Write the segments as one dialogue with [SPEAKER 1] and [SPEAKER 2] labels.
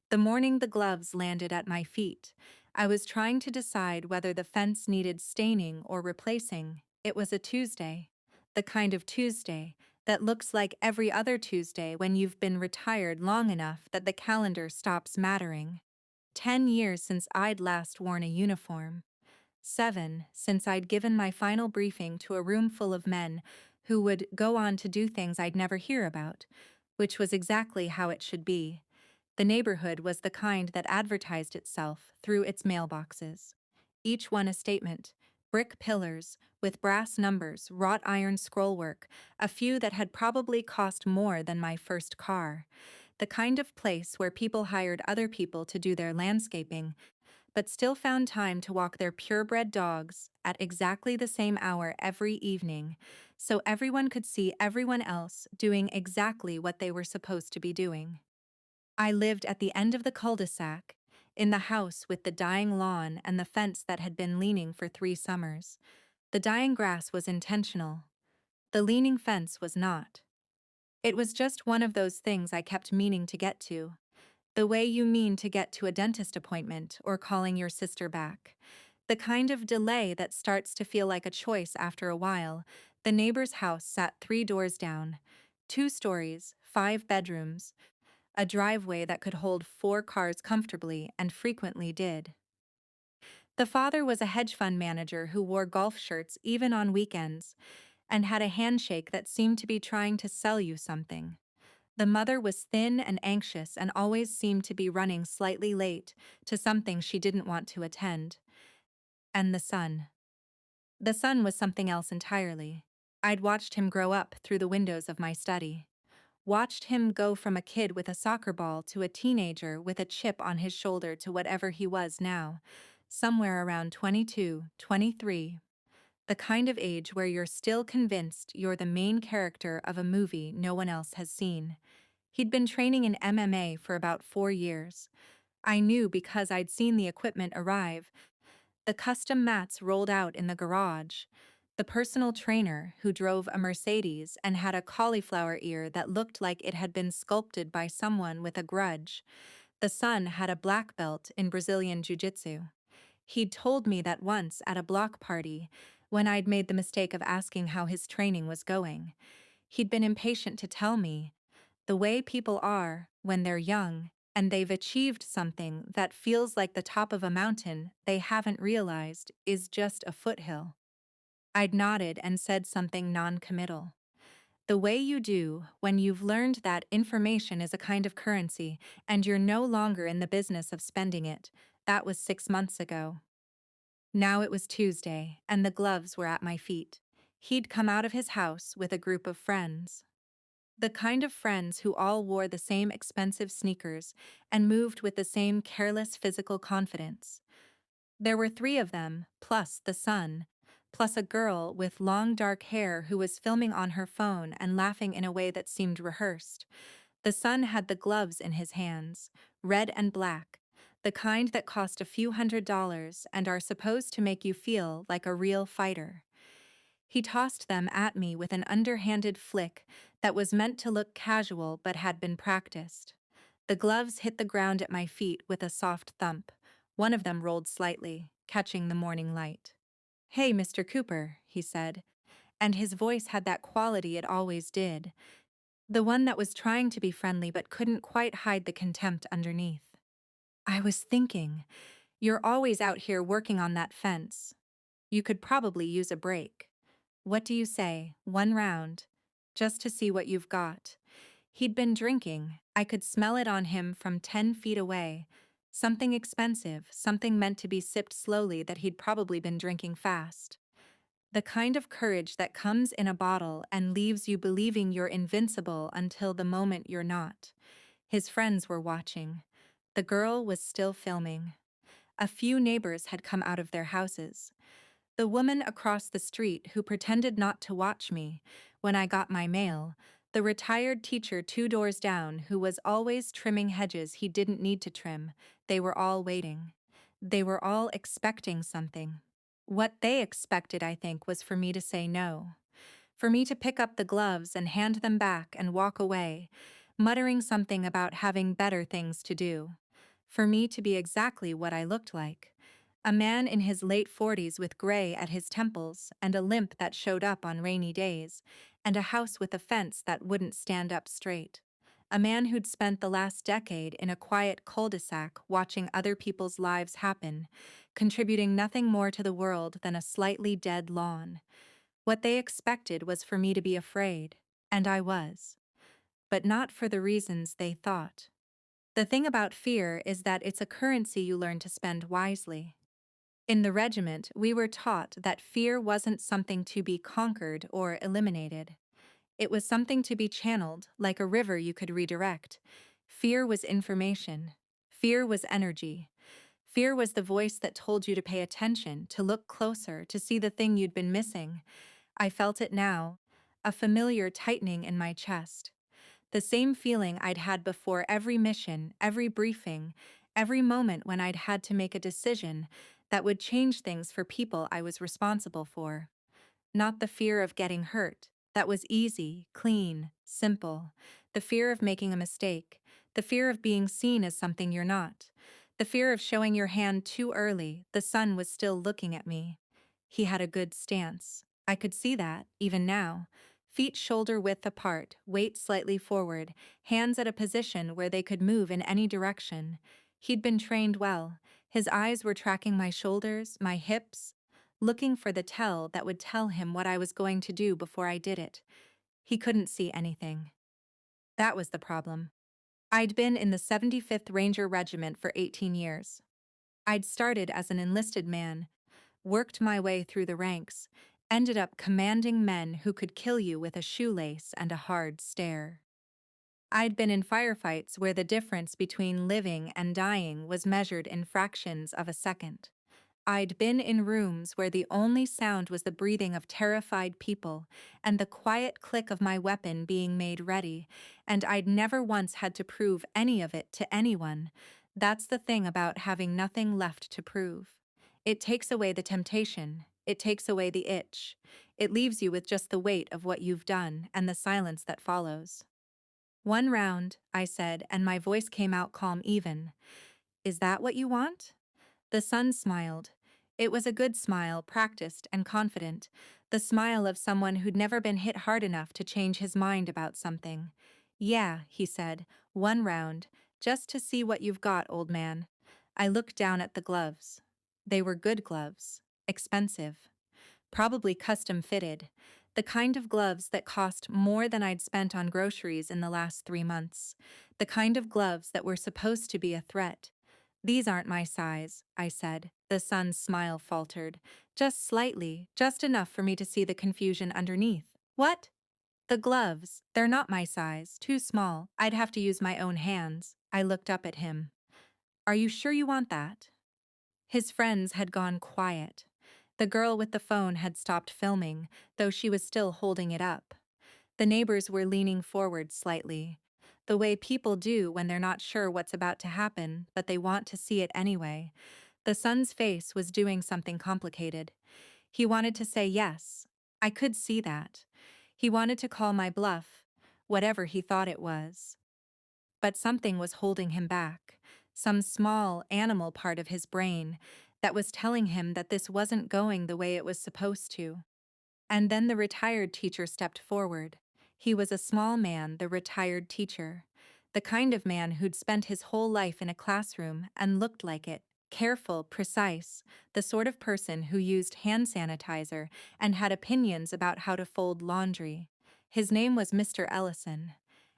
[SPEAKER 1] The morning the gloves landed at my feet, I was trying to decide whether the fence needed staining or replacing. It was a Tuesday. The kind of Tuesday that looks like every other Tuesday when you've been retired long enough that the calendar stops mattering. 10 years since I'd last worn a uniform. 7 since I'd given my final briefing to a room full of men who would go on to do things I'd never hear about, which was exactly how it should be. The neighborhood was the kind that advertised itself through its mailboxes. Each one a statement, brick pillars, with brass numbers, wrought iron scrollwork, a few that had probably cost more than my first car. The kind of place where people hired other people to do their landscaping, but still found time to walk their purebred dogs at exactly the same hour every evening, so everyone could see everyone else doing exactly what they were supposed to be doing. I lived at the end of the cul-de-sac, in the house with the dying lawn and the fence that had been leaning for 3 summers. The dying grass was intentional. The leaning fence was not. It was just one of those things I kept meaning to get to. The way you mean to get to a dentist appointment or calling your sister back. The kind of delay that starts to feel like a choice after a while. The neighbor's house sat 3 doors down. 2 stories, 5 bedrooms, a driveway that could hold 4 cars comfortably and frequently did. The father was a hedge fund manager who wore golf shirts even on weekends and had a handshake that seemed to be trying to sell you something. The mother was thin and anxious and always seemed to be running slightly late to something she didn't want to attend. And the son. The son was something else entirely. I'd watched him grow up through the windows of my study. Watched him go from a kid with a soccer ball to a teenager with a chip on his shoulder to whatever he was now, somewhere around 22, 23. The kind of age where you're still convinced you're the main character of a movie no one else has seen. He'd been training in MMA for about 4 years. I knew because I'd seen the equipment arrive, the custom mats rolled out in the garage, the personal trainer who drove a Mercedes and had a cauliflower ear that looked like it had been sculpted by someone with a grudge. The son had a black belt in Brazilian Jiu-Jitsu. He'd told me that once at a block party, when I'd made the mistake of asking how his training was going. He'd been impatient to tell me, the way people are when they're young and they've achieved something that feels like the top of a mountain they haven't realized is just a foothill. I'd nodded and said something non-committal. The way you do when you've learned that information is a kind of currency and you're no longer in the business of spending it. That was 6 months ago. Now it was Tuesday, and the gloves were at my feet. He'd come out of his house with a group of friends. The kind of friends who all wore the same expensive sneakers and moved with the same careless physical confidence. There were 3 of them, plus the son, plus a girl with long dark hair who was filming on her phone and laughing in a way that seemed rehearsed. The son had the gloves in his hands, red and black, the kind that cost a few $100s and are supposed to make you feel like a real fighter. He tossed them at me with an underhanded flick that was meant to look casual but had been practiced. The gloves hit the ground at my feet with a soft thump. One of them rolled slightly, catching the morning light. "Hey, Mr. Cooper," he said, and his voice had that quality it always did, the one that was trying to be friendly but couldn't quite hide the contempt underneath. "I was thinking, you're always out here working on that fence. You could probably use a break. What do you say, 1 round? Just to see what you've got." He'd been drinking. I could smell it on him from 10 feet away. Something expensive, something meant to be sipped slowly that he'd probably been drinking fast. The kind of courage that comes in a bottle and leaves you believing you're invincible until the moment you're not. His friends were watching. The girl was still filming. A few neighbors had come out of their houses. The woman across the street who pretended not to watch me when I got my mail, the retired teacher 2 doors down who was always trimming hedges he didn't need to trim, they were all waiting. They were all expecting something. What they expected, I think, was for me to say no. For me to pick up the gloves and hand them back and walk away, muttering something about having better things to do. for me to be exactly what I looked like. A man in his late 40s with gray at his temples and a limp that showed up on rainy days, and a house with a fence that wouldn't stand up straight. A man who'd spent the last decade in a quiet cul-de-sac watching other people's lives happen, contributing nothing more to the world than a slightly dead lawn. What they expected was for me to be afraid, and I was. But not for the reasons they thought. The thing about fear is that it's a currency you learn to spend wisely. In the regiment, we were taught that fear wasn't something to be conquered or eliminated. It was something to be channeled, like a river you could redirect. Fear was information. Fear was energy. Fear was the voice that told you to pay attention, to look closer, to see the thing you'd been missing. I felt it now, a familiar tightening in my chest. The same feeling I'd had before every mission, every briefing, every moment when I'd had to make a decision that would change things for people I was responsible for. Not the fear of getting hurt. That was easy, clean, simple. The fear of making a mistake. The fear of being seen as something you're not. The fear of showing your hand too early. The sun was still looking at me. He had a good stance. I could see that, even now. Feet shoulder width apart, weight slightly forward, hands at a position where they could move in any direction. He'd been trained well. His eyes were tracking my shoulders, my hips, looking for the tell that would tell him what I was going to do before I did it. He couldn't see anything. That was the problem. I'd been in the 75th Ranger Regiment for 18 years. I'd started as an enlisted man, worked my way through the ranks, ended up commanding men who could kill you with a shoelace and a hard stare. I'd been in firefights where the difference between living and dying was measured in fractions of a second. I'd been in rooms where the only sound was the breathing of terrified people and the quiet click of my weapon being made ready, and I'd never once had to prove any of it to anyone. That's the thing about having nothing left to prove. It takes away the temptation. It takes away the itch. It leaves you with just the weight of what you've done and the silence that follows. "One round," I said, and my voice came out calm even. "Is that what you want?" The sun smiled. It was a good smile, practiced and confident, the smile of someone who'd never been hit hard enough to change his mind about something. "Yeah," he said, "one round, just to see what you've got, old man." I looked down at the gloves. They were good gloves, expensive, probably custom fitted, the kind of gloves that cost more than I'd spent on groceries in the last 3 months, the kind of gloves that were supposed to be a threat. "These aren't my size," I said. The sun's smile faltered. "Just slightly, just enough for me to see the confusion underneath." "What?" "The gloves. They're not my size, too small. I'd have to use my own hands." I looked up at him. "Are you sure you want that?" His friends had gone quiet. The girl with the phone had stopped filming, though she was still holding it up. The neighbors were leaning forward slightly, the way people do when they're not sure what's about to happen, but they want to see it anyway. The son's face was doing something complicated. He wanted to say yes. I could see that. He wanted to call my bluff, whatever he thought it was. But something was holding him back, some small animal part of his brain that was telling him that this wasn't going the way it was supposed to. And then the retired teacher stepped forward. He was a small man, the retired teacher. The kind of man who'd spent his whole life in a classroom and looked like it. Careful, precise, the sort of person who used hand sanitizer and had opinions about how to fold laundry. His name was Mr. Ellison,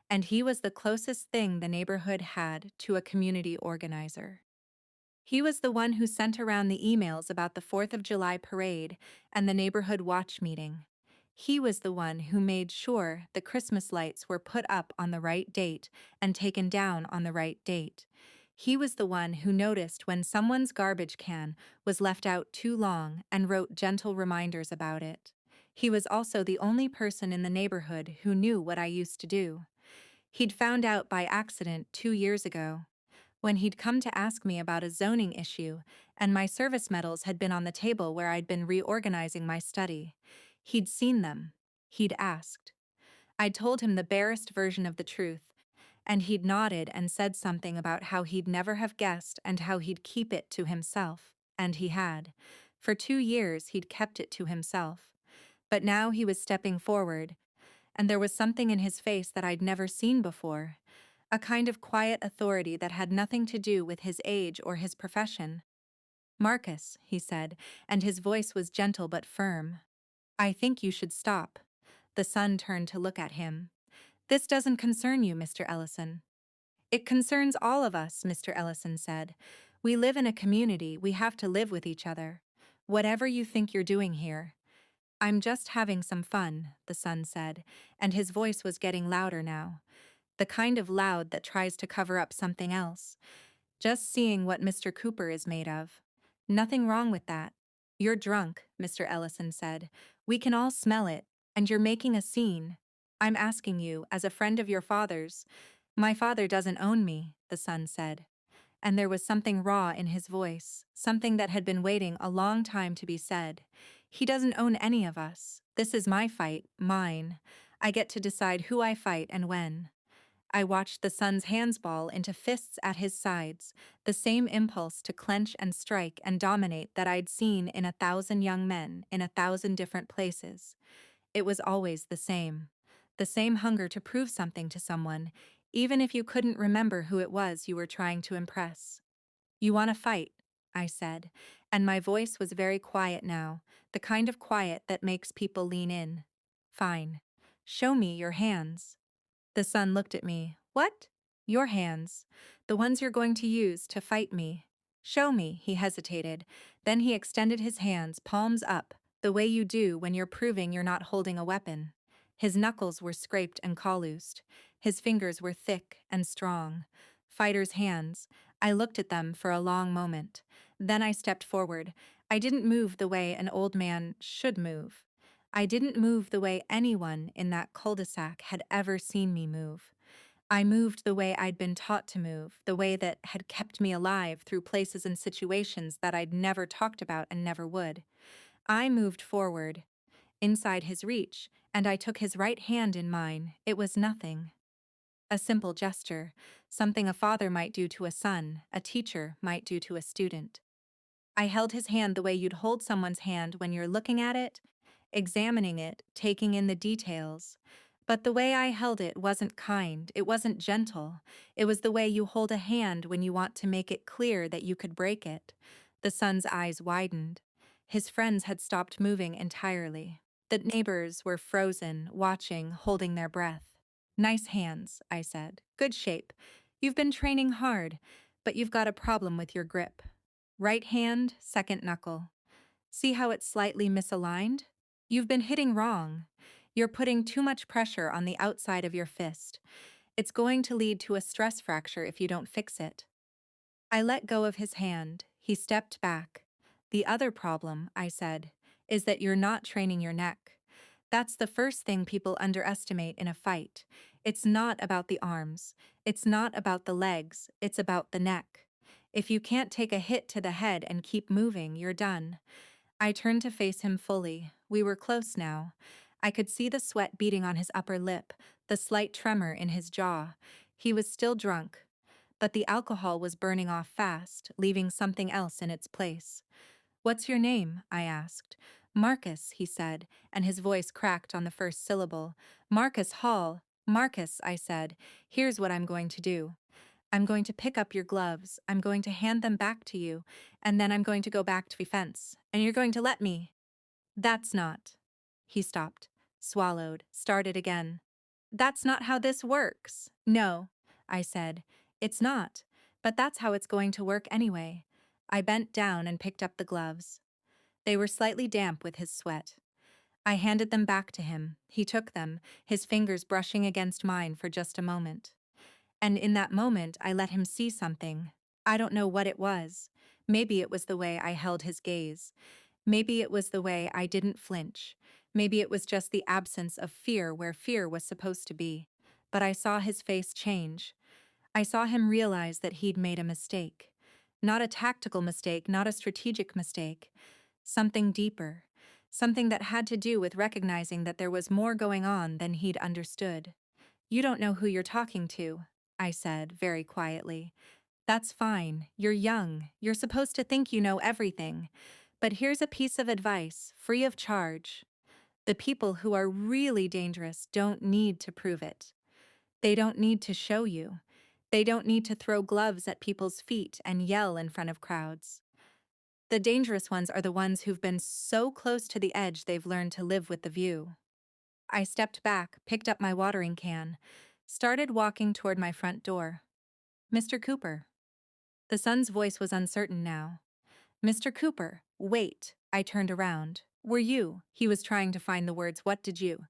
[SPEAKER 1] and he was the closest thing the neighborhood had to a community organizer. He was the one who sent around the emails about the 4th of July parade and the neighborhood watch meeting. He was the one who made sure the Christmas lights were put up on the right date and taken down on the right date. He was the one who noticed when someone's garbage can was left out too long and wrote gentle reminders about it. He was also the only person in the neighborhood who knew what I used to do. He'd found out by accident 2 years ago, when he'd come to ask me about a zoning issue, and my service medals had been on the table where I'd been reorganizing my study. He'd seen them. He'd asked. I'd told him the barest version of the truth, and he'd nodded and said something about how he'd never have guessed and how he'd keep it to himself, and he had. For 2 years he'd kept it to himself. But now he was stepping forward, and there was something in his face that I'd never seen before, a kind of quiet authority that had nothing to do with his age or his profession. "Marcus," he said, and his voice was gentle but firm. "I think you should stop." The son turned to look at him. "This doesn't concern you, Mr. Ellison." "It concerns all of us," Mr. Ellison said. "We live in a community, we have to live with each other. Whatever you think you're doing here." "I'm just having some fun," the son said, and his voice was getting louder now. The kind of loud that tries to cover up something else. "Just seeing what Mr. Cooper is made of." "Nothing wrong with that." "You're drunk," Mr. Ellison said. "We can all smell it, and you're making a scene. I'm asking you, as a friend of your father's." "My father doesn't own me," the son said. And there was something raw in his voice, something that had been waiting a long time to be said. "He doesn't own any of us. This is my fight, mine. I get to decide who I fight and when." I watched the son's hands ball into fists at his sides, the same impulse to clench and strike and dominate that I'd seen in 1,000 young men in 1,000 different places. It was always the same. The same hunger to prove something to someone, even if you couldn't remember who it was you were trying to impress. "You want to fight," I said, and my voice was very quiet now, the kind of quiet that makes people lean in. "Fine. Show me your hands." The son looked at me. "What?" "Your hands. The ones you're going to use to fight me." "Show me," he hesitated. Then he extended his hands, palms up, the way you do when you're proving you're not holding a weapon. His knuckles were scraped and calloused. His fingers were thick and strong. Fighter's hands. I looked at them for a long moment. Then I stepped forward. I didn't move the way an old man should move. I didn't move the way anyone in that cul-de-sac had ever seen me move. I moved the way I'd been taught to move, the way that had kept me alive through places and situations that I'd never talked about and never would. I moved forward, inside his reach, and I took his right hand in mine. It was nothing. A simple gesture, something a father might do to a son, a teacher might do to a student. I held his hand the way you'd hold someone's hand when you're looking at it, examining it, taking in the details. But the way I held it wasn't kind, it wasn't gentle. It was the way you hold a hand when you want to make it clear that you could break it. The son's eyes widened. His friends had stopped moving entirely. The neighbors were frozen, watching, holding their breath. "Nice hands," I said. "Good shape. You've been training hard, but you've got a problem with your grip. Right hand, second knuckle. See how it's slightly misaligned? You've been hitting wrong. You're putting too much pressure on the outside of your fist. It's going to lead to a stress fracture if you don't fix it." I let go of his hand. He stepped back. "The other problem," I said, "is that you're not training your neck. That's the first thing people underestimate in a fight. It's not about the arms. It's not about the legs. It's about the neck. If you can't take a hit to the head and keep moving, you're done." I turned to face him fully. We were close now. I could see the sweat beading on his upper lip, the slight tremor in his jaw. He was still drunk, but the alcohol was burning off fast, leaving something else in its place. "What's your name?" I asked. "Marcus," he said, and his voice cracked on the first syllable. "Marcus Hall." "Marcus," I said, "here's what I'm going to do. I'm going to pick up your gloves, I'm going to hand them back to you, and then I'm going to go back to the fence, and you're going to let me." "That's not." He stopped, swallowed, started again. "That's not how this works." "No," I said, "it's not, but that's how it's going to work anyway." I bent down and picked up the gloves. They were slightly damp with his sweat. I handed them back to him. He took them, his fingers brushing against mine for just a moment. And in that moment, I let him see something. I don't know what it was. Maybe it was the way I held his gaze. Maybe it was the way I didn't flinch. Maybe it was just the absence of fear where fear was supposed to be. But I saw his face change. I saw him realize that he'd made a mistake. Not a tactical mistake, not a strategic mistake. Something deeper. Something that had to do with recognizing that there was more going on than he'd understood. "You don't know who you're talking to." I said very quietly. That's fine. You're young. You're supposed to think you know everything. But here's a piece of advice, free of charge. The people who are really dangerous don't need to prove it. They don't need to show you. They don't need to throw gloves at people's feet and yell in front of crowds. The dangerous ones are the ones who've been so close to the edge they've learned to live with the view. I stepped back, picked up my watering can, started walking toward my front door. Mr. Cooper. The son's voice was uncertain now. Mr. Cooper, wait. I turned around. Were you? He was trying to find the words. What did you?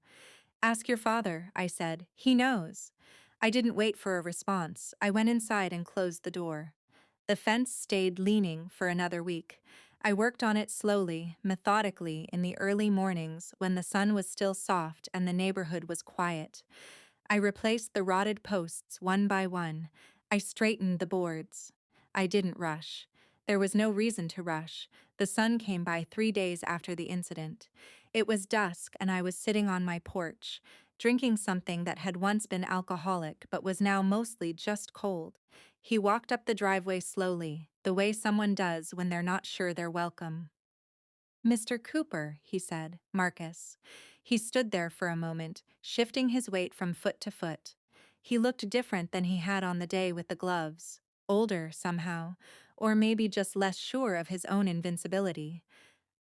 [SPEAKER 1] Ask your father, I said. He knows. I didn't wait for a response. I went inside and closed the door. The fence stayed leaning for another week. I worked on it slowly, methodically, in the early mornings when the sun was still soft and the neighborhood was quiet. I replaced the rotted posts one by one. I straightened the boards. I didn't rush. There was no reason to rush. The sun came by 3 days after the incident. It was dusk and I was sitting on my porch, drinking something that had once been alcoholic but was now mostly just cold. He walked up the driveway slowly, the way someone does when they're not sure they're welcome. Mr. Cooper, he said, Marcus. He stood there for a moment, shifting his weight from foot to foot. He looked different than he had on the day with the gloves. Older, somehow, or maybe just less sure of his own invincibility.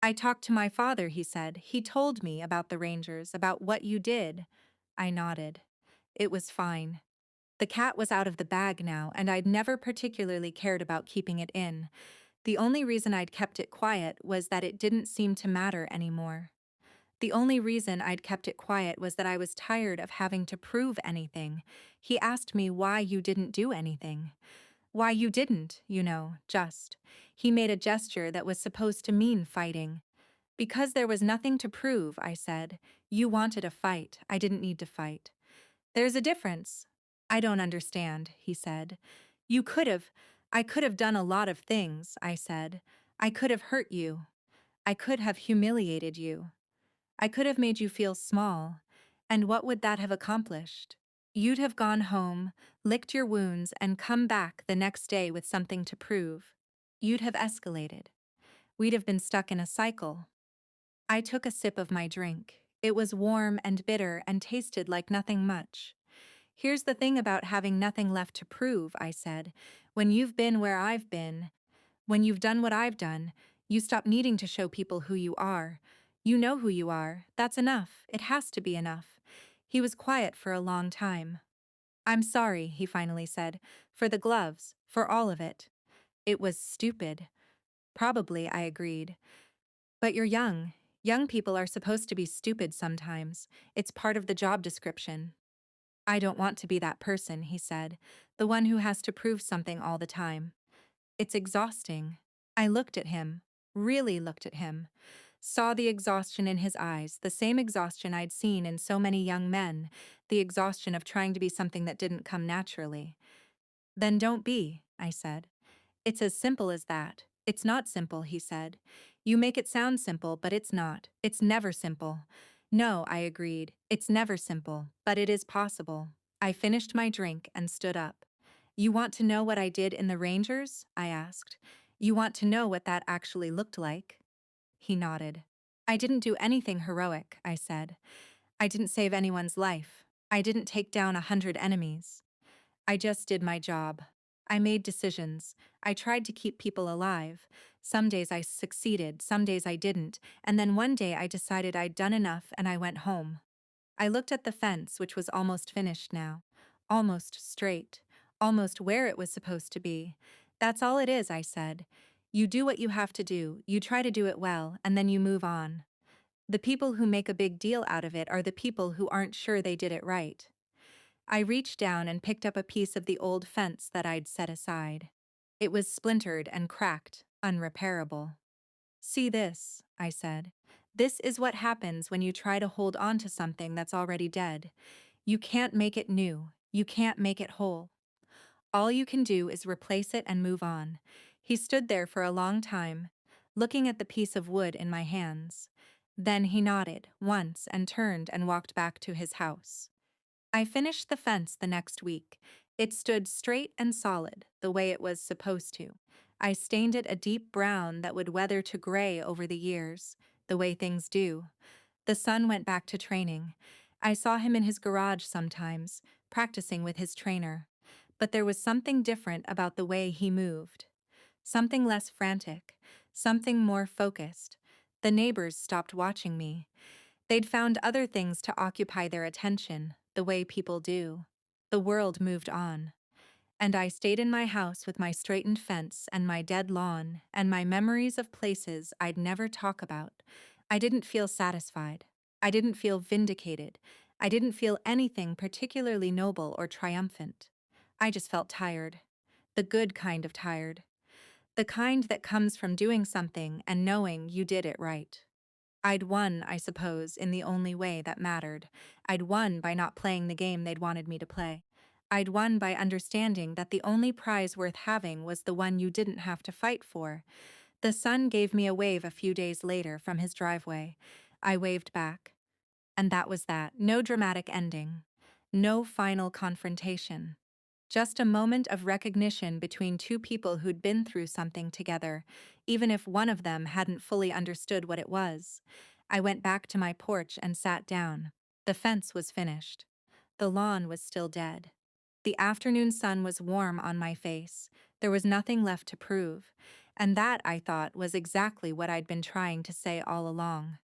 [SPEAKER 1] I talked to my father, he said. He told me about the Rangers, about what you did. I nodded. It was fine. The cat was out of the bag now, and I'd never particularly cared about keeping it in. The only reason I'd kept it quiet was that it didn't seem to matter anymore. The only reason I'd kept it quiet was that I was tired of having to prove anything. He asked me why you didn't do anything. Why you didn't, just. He made a gesture that was supposed to mean fighting. Because there was nothing to prove, I said. You wanted a fight. I didn't need to fight. There's a difference. I don't understand, he said. I could have done a lot of things, I said. I could have hurt you. I could have humiliated you. I could have made you feel small. And what would that have accomplished? You'd have gone home, licked your wounds, and come back the next day with something to prove. You'd have escalated. We'd have been stuck in a cycle. I took a sip of my drink. It was warm and bitter and tasted like nothing much. Here's the thing about having nothing left to prove, I said. When you've been where I've been, when you've done what I've done, you stop needing to show people who you are. You know who you are. That's enough. It has to be enough. He was quiet for a long time. I'm sorry, he finally said, for the gloves, for all of it. It was stupid. Probably, I agreed. But you're young. Young people are supposed to be stupid sometimes. It's part of the job description. I don't want to be that person, he said, the one who has to prove something all the time. It's exhausting. I looked at him, really looked at him, saw the exhaustion in his eyes, the same exhaustion I'd seen in so many young men, the exhaustion of trying to be something that didn't come naturally. Then don't be, I said. It's as simple as that. It's not simple, he said. You make it sound simple, but it's not. It's never simple. No, I agreed. It's never simple, but it is possible. I finished my drink and stood up. You want to know what I did in the Rangers? I asked. You want to know what that actually looked like? He nodded. I didn't do anything heroic, I said. I didn't save anyone's life. I didn't take down 100 enemies. I just did my job. I made decisions. I tried to keep people alive. Some days I succeeded, some days I didn't, and then one day I decided I'd done enough and I went home. I looked at the fence, which was almost finished now. Almost straight. Almost where it was supposed to be. That's all it is, I said. You do what you have to do, you try to do it well, and then you move on. The people who make a big deal out of it are the people who aren't sure they did it right. I reached down and picked up a piece of the old fence that I'd set aside. It was splintered and cracked, unrepairable. See this, I said. This is what happens when you try to hold on to something that's already dead. You can't make it new. You can't make it whole. All you can do is replace it and move on. He stood there for a long time, looking at the piece of wood in my hands. Then he nodded once and turned and walked back to his house. I finished the fence the next week. It stood straight and solid, the way it was supposed to. I stained it a deep brown that would weather to gray over the years, the way things do. The son went back to training. I saw him in his garage sometimes, practicing with his trainer. But there was something different about the way he moved. Something less frantic, something more focused. The neighbors stopped watching me. They'd found other things to occupy their attention, the way people do. The world moved on. And I stayed in my house with my straightened fence and my dead lawn and my memories of places I'd never talk about. I didn't feel satisfied. I didn't feel vindicated. I didn't feel anything particularly noble or triumphant. I just felt tired. The good kind of tired. The kind that comes from doing something and knowing you did it right. I'd won, I suppose, in the only way that mattered. I'd won by not playing the game they'd wanted me to play. I'd won by understanding that the only prize worth having was the one you didn't have to fight for. The sun gave me a wave a few days later from his driveway. I waved back. And that was that. No dramatic ending. No final confrontation. Just a moment of recognition between two people who'd been through something together, even if one of them hadn't fully understood what it was. I went back to my porch and sat down. The fence was finished. The lawn was still dead. The afternoon sun was warm on my face. There was nothing left to prove. And that, I thought, was exactly what I'd been trying to say all along.